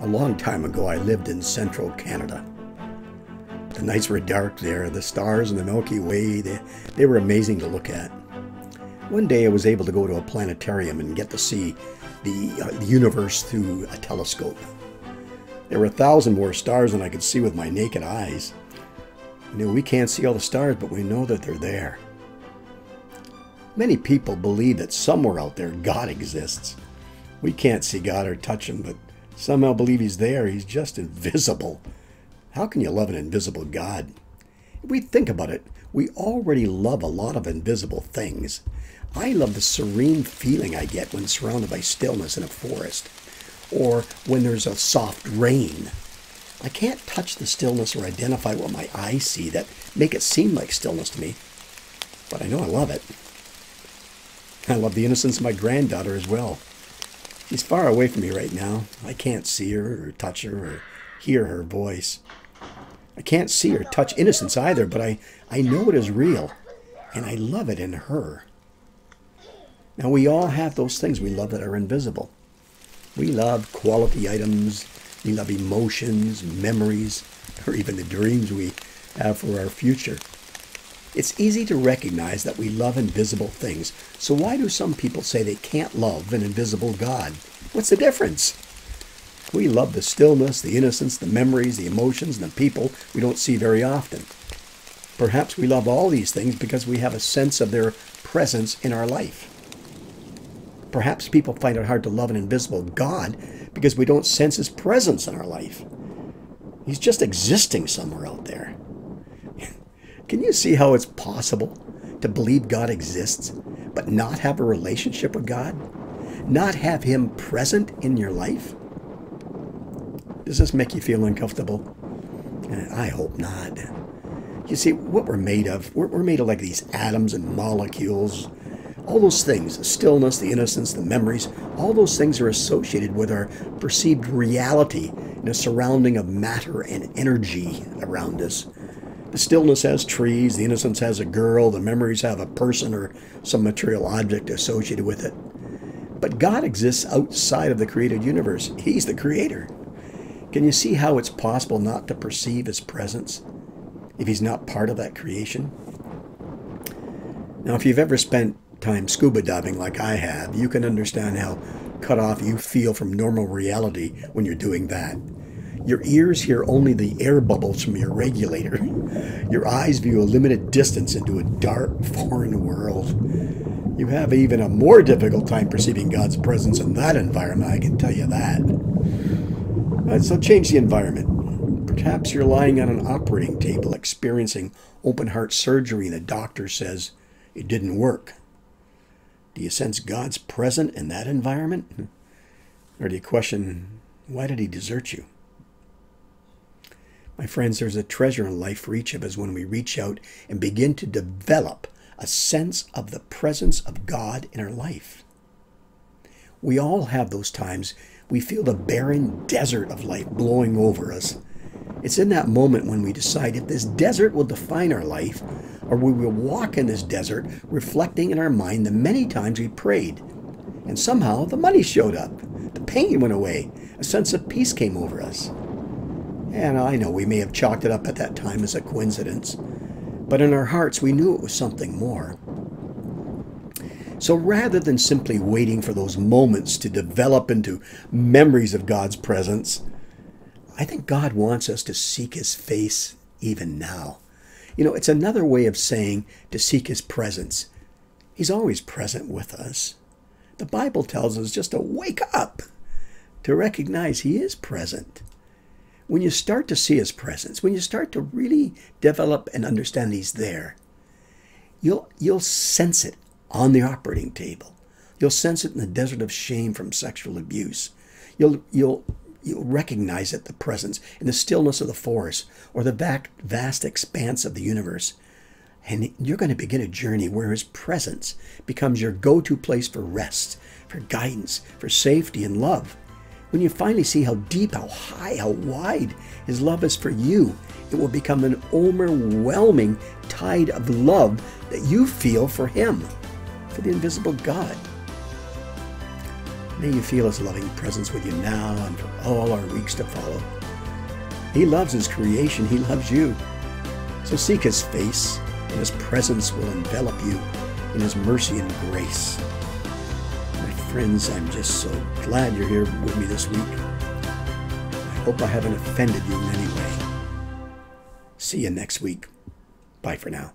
A long time ago, I lived in central Canada. The nights were dark there. The stars in the Milky Way, they were amazing to look at. One day I was able to go to a planetarium and get to see the universe through a telescope. There were 1,000 more stars than I could see with my naked eyes. You know, we can't see all the stars, but we know that they're there. Many people believe that somewhere out there God exists. We can't see God or touch him, but somehow believe he's there. He's just invisible. How can you love an invisible God? If we think about it, we already love a lot of invisible things. I love the serene feeling I get when surrounded by stillness in a forest, or when there's a soft rain. I can't touch the stillness or identify what my eyes see that make it seem like stillness to me, but I know I love it. I love the innocence of my granddaughter as well. She's far away from me right now. I can't see her or touch her or hear her voice. I can't see or touch innocence either, but I know it is real, and I love it in her. Now, we all have those things we love that are invisible. We love quality items, we love emotions, memories, or even the dreams we have for our future. It's easy to recognize that we love invisible things, so why do some people say they can't love an invisible God? What's the difference? We love the stillness, the innocence, the memories, the emotions, and the people we don't see very often. Perhaps we love all these things because we have a sense of their presence in our life. Perhaps people find it hard to love an invisible God because we don't sense his presence in our life. He's just existing somewhere out there. Can you see how it's possible to believe God exists, but not have a relationship with God? Not have him present in your life? Does this make you feel uncomfortable? I hope not. You see, what we're made of like these atoms and molecules. All those things, the stillness, the innocence, the memories, all those things are associated with our perceived reality in a surrounding of matter and energy around us. The stillness has trees, the innocence has a girl, the memories have a person or some material object associated with it. But God exists outside of the created universe. He's the creator. Can you see how it's possible not to perceive his presence if he's not part of that creation? Now, if you've ever spent time scuba diving like I have, you can understand how cut off you feel from normal reality when you're doing that. Your ears hear only the air bubbles from your regulator. Your eyes view a limited distance into a dark, foreign world. You have even a more difficult time perceiving God's presence in that environment, I can tell you that. So change the environment. Perhaps you're lying on an operating table experiencing open heart surgery and the doctor says it didn't work. Do you sense God's present in that environment? Or do you question, why did he desert you? My friends, there's a treasure in life for each of us when we reach out and begin to develop a sense of the presence of God in our life. We all have those times we feel the barren desert of life blowing over us. It's in that moment when we decide if this desert will define our life, or we will walk in this desert reflecting in our mind the many times we prayed. And somehow the money showed up, the pain went away, a sense of peace came over us. And I know we may have chalked it up at that time as a coincidence, but in our hearts we knew it was something more. So rather than simply waiting for those moments to develop into memories of God's presence, I think God wants us to seek his face even now. You know, it's another way of saying to seek his presence. He's always present with us. The Bible tells us just to wake up, to recognize he is present. When you start to see his presence, when you start to really develop and understand he's there, you'll sense it on the operating table. You'll sense it in the desert of shame from sexual abuse. You'll recognize it, the presence, in the stillness of the forest or the vast expanse of the universe. And you're going to begin a journey where his presence becomes your go-to place for rest, for guidance, for safety and love. When you finally see how deep, how high, how wide his love is for you, it will become an overwhelming tide of love that you feel for him, for the invisible God. May you feel his loving presence with you now and for all our weeks to follow. He loves his creation. He loves you. So seek his face, and his presence will envelop you in his mercy and grace. My friends, I'm just so glad you're here with me this week. I hope I haven't offended you in any way. See you next week. Bye for now.